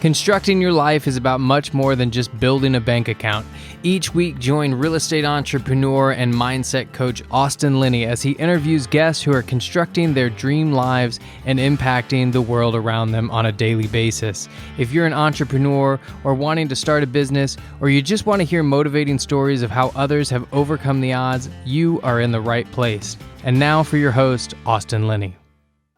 Constructing your life is about much more than just building a bank account. Each week, join real estate entrepreneur and mindset coach Austin Linney as he interviews guests who are constructing their dream lives and impacting the world around them on a daily basis. If you're an entrepreneur or wanting to start a business, or you just want to hear motivating stories of how others have overcome the odds, you are in the right place. And now for your host, Austin Linney.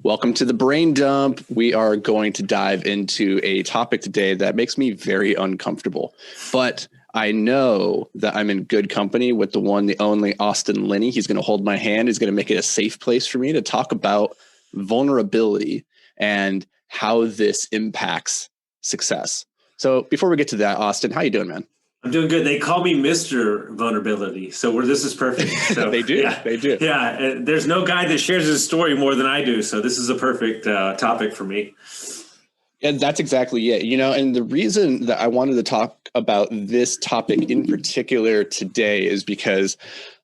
Welcome to the Brain Dump. We are going to dive into a topic today that makes me very uncomfortable, but I know that I'm in good company with the one, the only Austin Linney. He's going to hold my hand. He's going to make it a safe place for me to talk about vulnerability and how this impacts success. So before we get to that, Austin, how you doing, man? I'm doing good. They call me Mr. Vulnerability. So this is perfect. So, They do. Yeah, they do. Yeah. There's no guy that shares his story more than I do. So this is a perfect topic for me. And that's exactly it. And the reason that I wanted to talk about this topic in particular today is because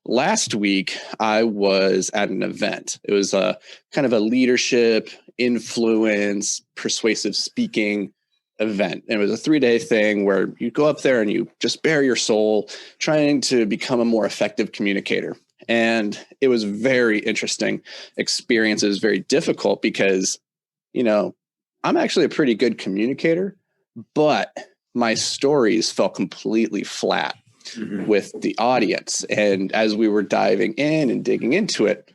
last week I was at an event. It was a kind of a leadership, influence, persuasive speaking event. And it was a 3-day thing where you go up there and you just bare your soul trying to become a more effective communicator. And it was very interesting experience. It was very difficult because, I'm actually a pretty good communicator, but my stories fell completely flat with the audience. And as we were diving in and digging into it,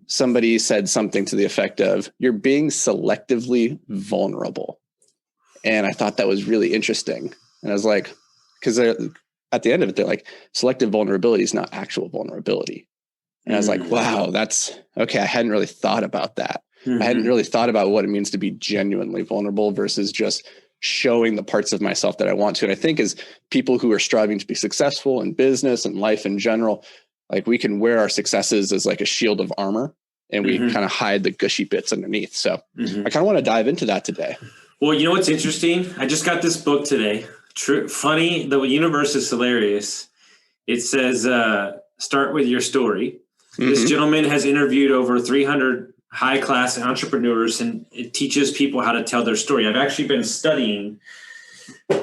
somebody said something to the effect of, "You're being selectively vulnerable." And I thought that was really interesting. And I was like, because at the end of it, they're like, selective vulnerability is not actual vulnerability. And I was like, wow, that's okay. I hadn't really thought about that. I hadn't really thought about what it means to be genuinely vulnerable versus just showing the parts of myself that I want to. And I think as people who are striving to be successful in business and life in general, like we can wear our successes as like a shield of armor and we kind of hide the gushy bits underneath. So I kind of want to dive into that today. Well, you know what's interesting? I just got this book today. Funny, the universe is hilarious. It says, start with your story. This gentleman has interviewed over 300 high-class entrepreneurs, and it teaches people how to tell their story. I've actually been studying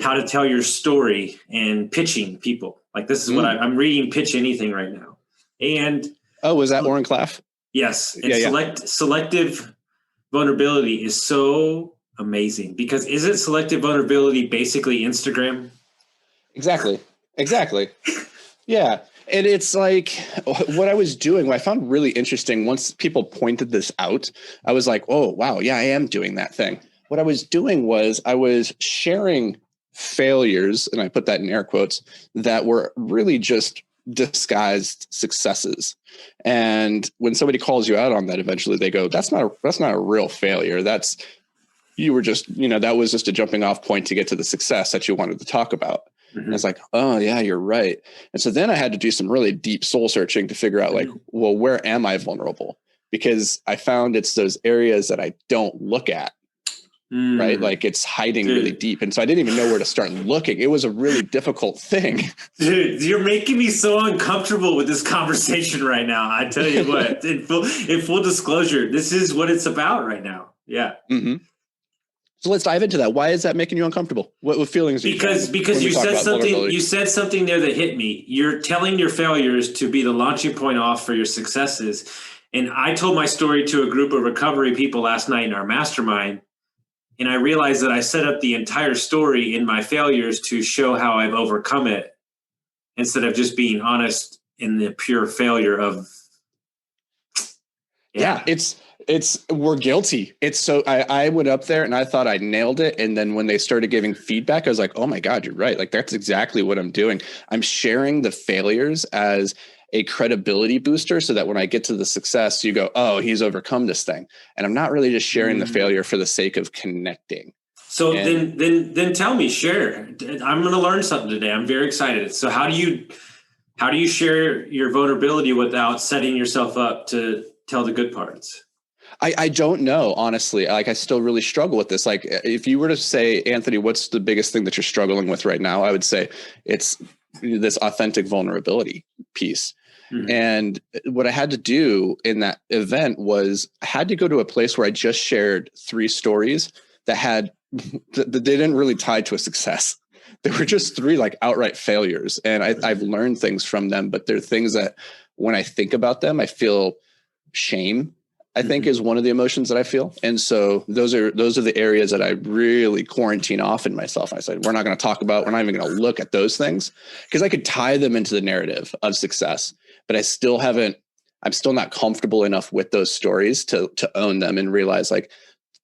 how to tell your story and pitching people. Like this is what I'm reading Pitch Anything right now. And was that Warren Claff? Yes. And selective vulnerability is so amazing because isn't selective vulnerability basically Instagram? Exactly. Yeah. And it's like what I was doing, what I found really interesting once people pointed this out, I was like, oh, wow. Yeah, I am doing that thing. What I was doing was I was sharing failures, and I put that in air quotes, that were really just disguised successes. And when somebody calls you out on that, eventually they go, that's not a real failure. You were just, that was just a jumping off point to get to the success that you wanted to talk about. And it's like, oh yeah, you're right. And so then I had to do some really deep soul searching to figure out like, well, where am I vulnerable? Because I found it's those areas that I don't look at, right? Like it's hiding really deep. And so I didn't even know where to start looking. It was a really difficult thing. Dude, you're making me so uncomfortable with this conversation right now. I tell you what, in full disclosure, this is what it's about right now. Yeah. So let's dive into that. Why is that making you uncomfortable? What feelings are you Because you said something there that hit me. You're telling your failures to be the launching point off for your successes. And I told my story to a group of recovery people last night in our mastermind. And I realized that I set up the entire story in my failures to show how I've overcome it instead of just being honest in the pure failure of. Yeah, we're guilty. It's so I went up there and I thought I nailed it. And then when they started giving feedback, I was like, oh my God, you're right. Like that's exactly what I'm doing. I'm sharing the failures as a credibility booster so that when I get to the success, you go, oh, he's overcome this thing. And I'm not really just sharing the failure for the sake of connecting. So then tell me, share. I'm going to learn something today. I'm very excited. So how do you share your vulnerability without setting yourself up to tell the good parts? I don't know, honestly. Like, I still really struggle with this. Like, if you were to say, Anthony, what's the biggest thing that you're struggling with right now? I would say it's this authentic vulnerability piece. And what I had to do in that event was I had to go to a place where I just shared 3 stories that had they didn't really tie to a success. They were just 3 like outright failures. And I've learned things from them, but they're things that when I think about them, I feel shame, I think is one of the emotions that I feel. And so those are the areas that I really quarantine off in myself. I said, we're not going to talk about, we're not even going to look at those things, because I could tie them into the narrative of success, but I'm still not comfortable enough with those stories to own them and realize like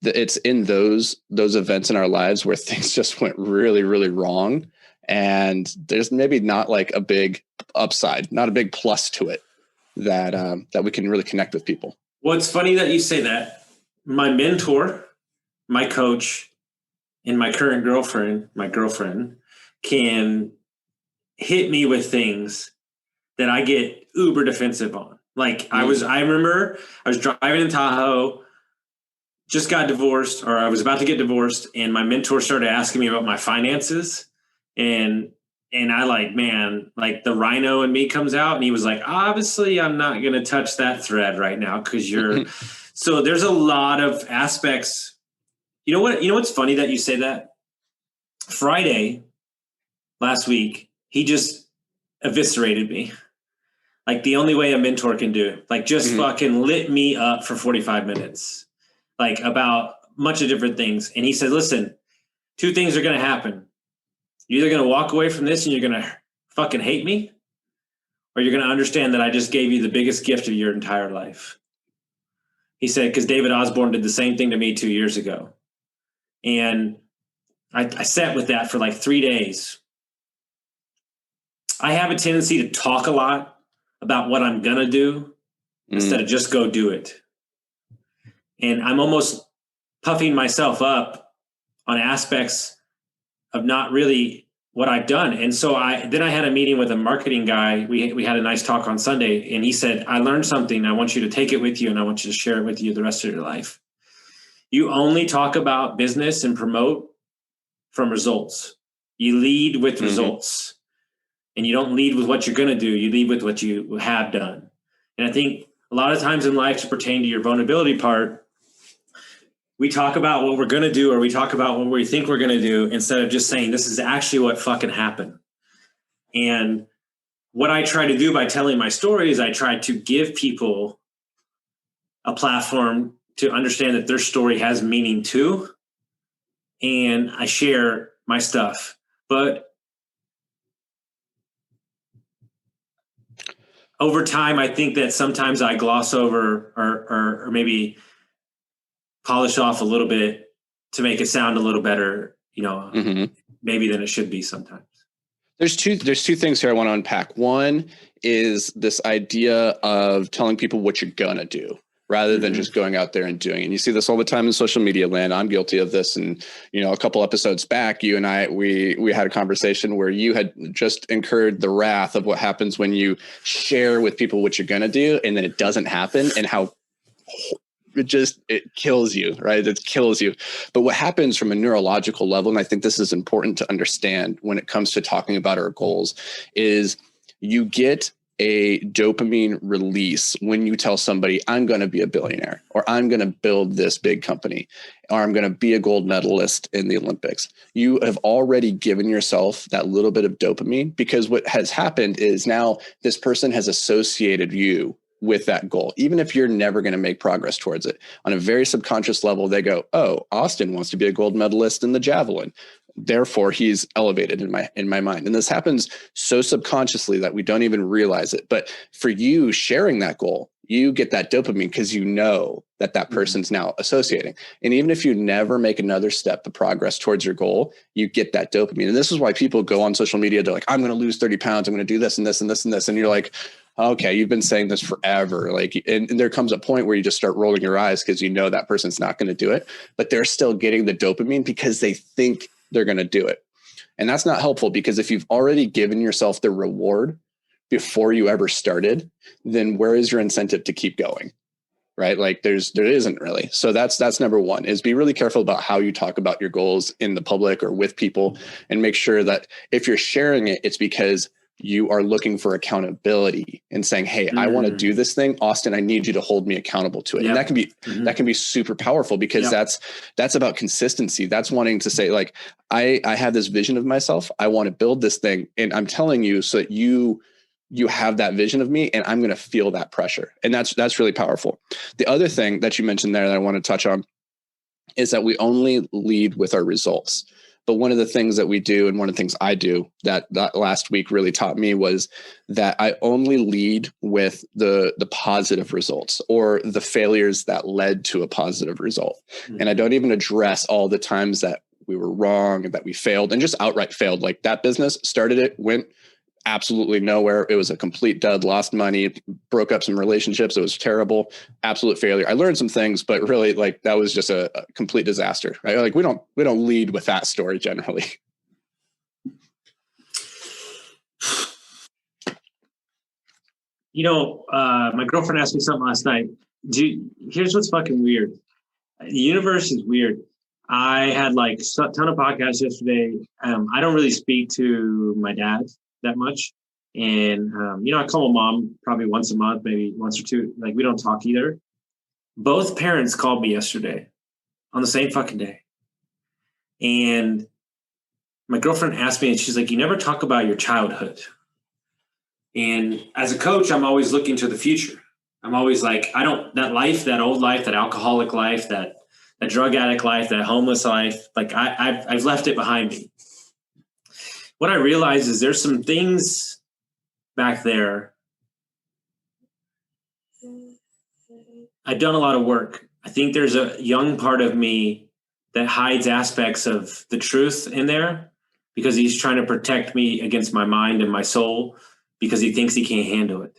it's in those events in our lives where things just went really, really wrong. And there's maybe not like a big upside, not a big plus to it that we can really connect with people. Well, it's funny that you say that. My mentor, my coach, and my current girlfriend, can hit me with things that I get uber defensive on. Like I remember I was driving in Tahoe, just got divorced, or I was about to get divorced, and my mentor started asking me about my finances. And I like the rhino in me comes out, and he was like, obviously I'm not going to touch that thread right now because you're so there's a lot of aspects. You know what's funny that you say that? Friday last week, he just eviscerated me. Like the only way a mentor can do, like just fucking lit me up for 45 minutes, like about a bunch of different things. And he said, listen, 2 things are going to happen. You're either going to walk away from this and you're going to fucking hate me, or you're going to understand that I just gave you the biggest gift of your entire life. He said, because David Osborne did the same thing to me 2 years ago. And I sat with that for like 3 days. I have a tendency to talk a lot about what I'm going to do instead of just go do it. And I'm almost puffing myself up on aspects of not really what I've done. And so I had a meeting with a marketing guy. We had a nice talk on Sunday, and he said, I learned something. I want you to take it with you, and I want you to share it with you the rest of your life. You only talk about business and promote from results. You lead with results, and you don't lead with what you're going to do. You lead with what you have done. And I think a lot of times in life, to pertain to your vulnerability part, we talk about what we're going to do, or we talk about what we think we're going to do, instead of just saying, this is actually what fucking happened. And what I try to do by telling my story is I try to give people a platform to understand that their story has meaning too. And I share my stuff. But over time, I think that sometimes I gloss over or maybe polish off a little bit to make it sound a little better, maybe than it should be sometimes. There's two things here I want to unpack. One is this idea of telling people what you're going to do rather than just going out there and doing it. And you see this all the time in social media land. I'm guilty of this. And, a couple episodes back, you and I, we had a conversation where you had just incurred the wrath of what happens when you share with people what you're going to do and then it doesn't happen, and how it kills you, right? It kills you. But what happens from a neurological level, and I think this is important to understand when it comes to talking about our goals, is you get a dopamine release when you tell somebody, I'm going to be a billionaire, or I'm going to build this big company, or I'm going to be a gold medalist in the Olympics. You have already given yourself that little bit of dopamine, because what has happened is now this person has associated you with that goal, even if you're never going to make progress towards it. On a very subconscious level, they go, oh, Austin wants to be a gold medalist in the javelin, therefore he's elevated in my mind. And this happens so subconsciously that we don't even realize it. But for you sharing that goal, you get that dopamine because you know that person's now associating. And even if you never make another step to progress towards your goal, you get that dopamine. And this is why people go on social media. They're like, I'm going to lose 30 pounds. I'm going to do this and this and this and this. And you're like, okay, you've been saying this forever. Like, and there comes a point where you just start rolling your eyes because you know that person's not going to do it, but they're still getting the dopamine because they think they're going to do it. And that's not helpful, because if you've already given yourself the reward before you ever started, then where is your incentive to keep going? Right? Like there isn't really. So that's number one, is be really careful about how you talk about your goals in the public or with people, and make sure that if you're sharing it, it's because you are looking for accountability and saying, hey, I want to do this thing. Austin, I need you to hold me accountable to it. Yep. And that can be, that can be super powerful because that's about consistency. That's wanting to say like, I have this vision of myself. I want to build this thing. And I'm telling you so that you have that vision of me and I'm going to feel that pressure. And that's really powerful. The other thing that you mentioned there that I want to touch on is that we only lead with our results. But one of the things that we do, and one of the things I do that last week really taught me was that I only lead with the positive results or the failures that led to a positive result. Mm-hmm. And I don't even address all the times that we were wrong and that we failed and just outright failed. Like that business started it, went absolutely nowhere. It was a complete dud, lost money, broke up some relationships. It was terrible, absolute failure. I learned some things, but really like that was just a complete disaster, right? Like we don't lead with that story generally. You know, my girlfriend asked me something last night. Here's what's fucking weird. The universe is weird. I had like a ton of podcasts yesterday. I don't really speak to my dad that much. And, I call my mom probably once a month, maybe once or two. Like we don't talk either. Both parents called me yesterday on the same fucking day. And my girlfriend asked me, and she's like, you never talk about your childhood. And as a coach, I'm always looking to the future. I'm always like, that old life, that alcoholic life, that drug addict life, that homeless life, like I've left it behind me. What I realized is there's some things back there. I've done a lot of work. I think there's a young part of me that hides aspects of the truth in there because he's trying to protect me against my mind and my soul because he thinks he can't handle it.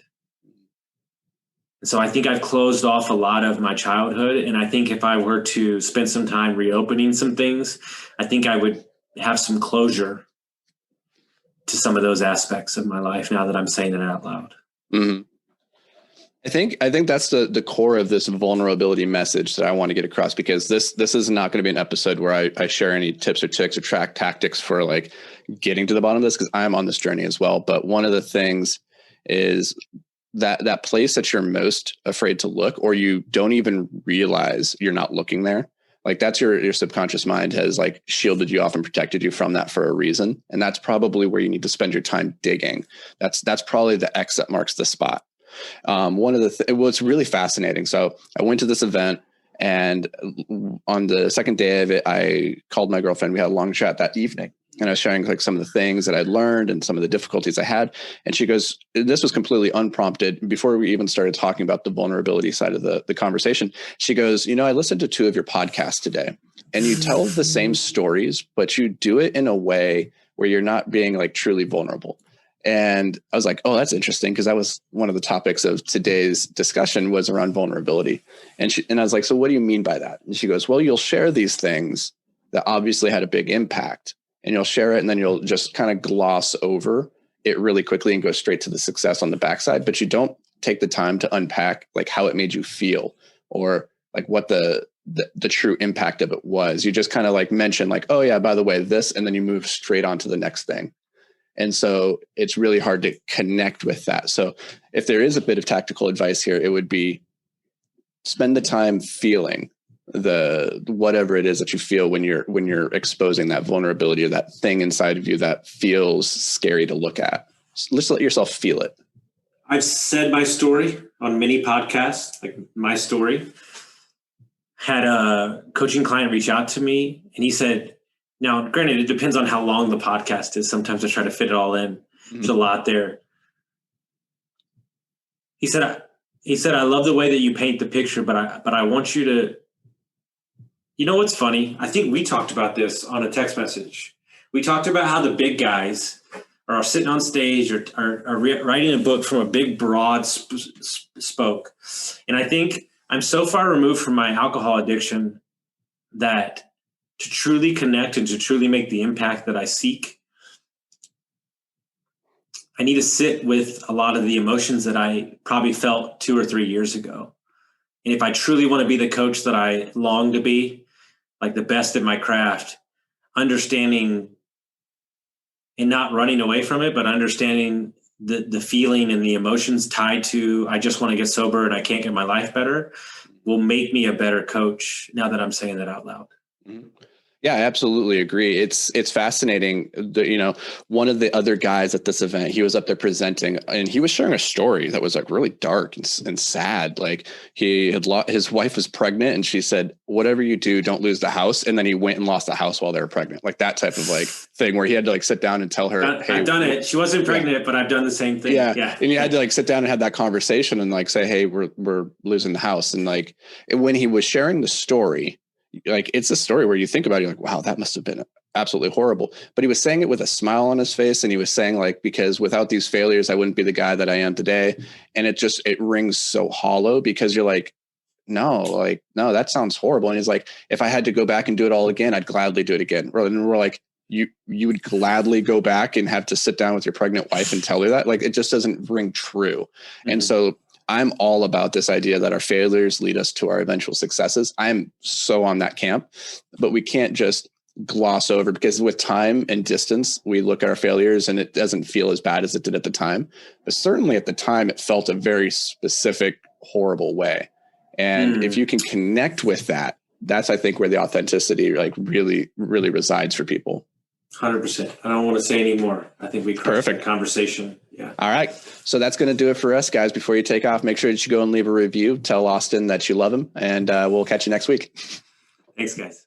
And so I think I've closed off a lot of my childhood. And I think if I were to spend some time reopening some things, I think I would have some closure to some of those aspects of my life now that I'm saying it out loud. Mm-hmm. I think that's the core of this vulnerability message that I want to get across, because this is not going to be an episode where I share any tips or tricks or tactics for like getting to the bottom of this, because I'm on this journey as well. But one of the things is that place that you're most afraid to look, or you don't even realize you're not looking there. Like that's your subconscious mind has like shielded you off and protected you from that for a reason. And that's probably where you need to spend your time digging. That's probably the X that marks the spot. One of what's really fascinating. So I went to this event, and on the second day of it, I called my girlfriend. We had a long chat that evening, and I was sharing like some of the things that I'd learned and some of the difficulties I had. And she goes, this was completely unprompted. Before we even started talking about the vulnerability side of the conversation, she goes, I listened to 2 of your podcasts today, and you tell the same stories, but you do it in a way where you're not being like truly vulnerable. And I was like, oh, that's interesting, because that was one of the topics of today's discussion was around vulnerability. And I was like, so what do you mean by that? And she goes, well, you'll share these things that obviously had a big impact, and you'll share it, and then you'll just kind of gloss over it really quickly and go straight to the success on the backside. But you don't take the time to unpack like how it made you feel, or like what the true impact of it was. You just kind of like mention like, oh yeah, by the way, this, and then you move straight on to the next thing. And so it's really hard to connect with that. So if there is a bit of tactical advice here, it would be spend the time feeling the whatever it is that you feel when you're exposing that vulnerability or that thing inside of you that feels scary to look at. Just let yourself feel it. I've said my story on many podcasts, like my story. Had a coaching client reach out to me, and he said, now, granted, it depends on how long the podcast is. Sometimes I try to fit it all in. Mm-hmm. There's a lot there. He said, I love the way that you paint the picture, but I want you to, what's funny? I think we talked about this on a text message. We talked about how the big guys are sitting on stage or are writing a book from a big, broad spoke. And I think I'm so far removed from my alcohol addiction that to truly connect and to truly make the impact that I seek, I need to sit with a lot of the emotions that I probably felt 2 or 3 years ago. And if I truly want to be the coach that I long to be, like the best at my craft, understanding and not running away from it, but understanding the feeling and the emotions tied to, I just want to get sober and I can't get my life better, will make me a better coach now that I'm saying that out loud. Mm-hmm. Yeah, I absolutely agree. It's fascinating. One of the other guys at this event, he was up there presenting, and he was sharing a story that was like really dark and sad. Like his wife was pregnant, and she said, "Whatever you do, don't lose the house." And then he went and lost the house while they were pregnant. Like that type of like thing where he had to like sit down and tell her, "Hey, I've done it. She wasn't pregnant, but I've done the same thing." Yeah. And you had to like sit down and have that conversation and like say, "Hey, we're losing the house." And like when he was sharing the story, like it's a story where you think about it, you're like, wow, that must have been absolutely horrible. But he was saying it with a smile on his face. And he was saying like, because without these failures, I wouldn't be the guy that I am today. And it rings so hollow because you're like, no, that sounds horrible. And he's like, if I had to go back and do it all again, I'd gladly do it again. And we're like, you would gladly go back and have to sit down with your pregnant wife and tell her that? Like, it just doesn't ring true. Mm-hmm. And so I'm all about this idea that our failures lead us to our eventual successes. I'm so on that camp, but we can't just gloss over, because with time and distance, we look at our failures and it doesn't feel as bad as it did at the time. But certainly at the time, it felt a very specific, horrible way. And if you can connect with that, that's, I think, where the authenticity like really, really resides for people. 100%. I don't want to say any more. I think we crushed that conversation. Yeah. All right. So that's going to do it for us, guys. Before you take off, make sure that you go and leave a review. Tell Austin that you love him, and we'll catch you next week. Thanks, guys.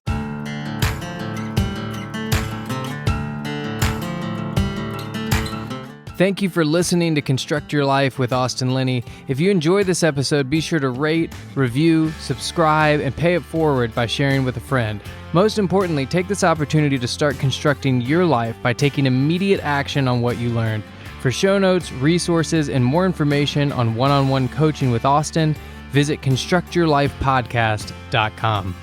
Thank you for listening to Construct Your Life with Austin Linney. If you enjoyed this episode, be sure to rate, review, subscribe, and pay it forward by sharing with a friend. Most importantly, take this opportunity to start constructing your life by taking immediate action on what you learned. For show notes, resources, and more information on one-on-one coaching with Austin, visit constructyourlifepodcast.com.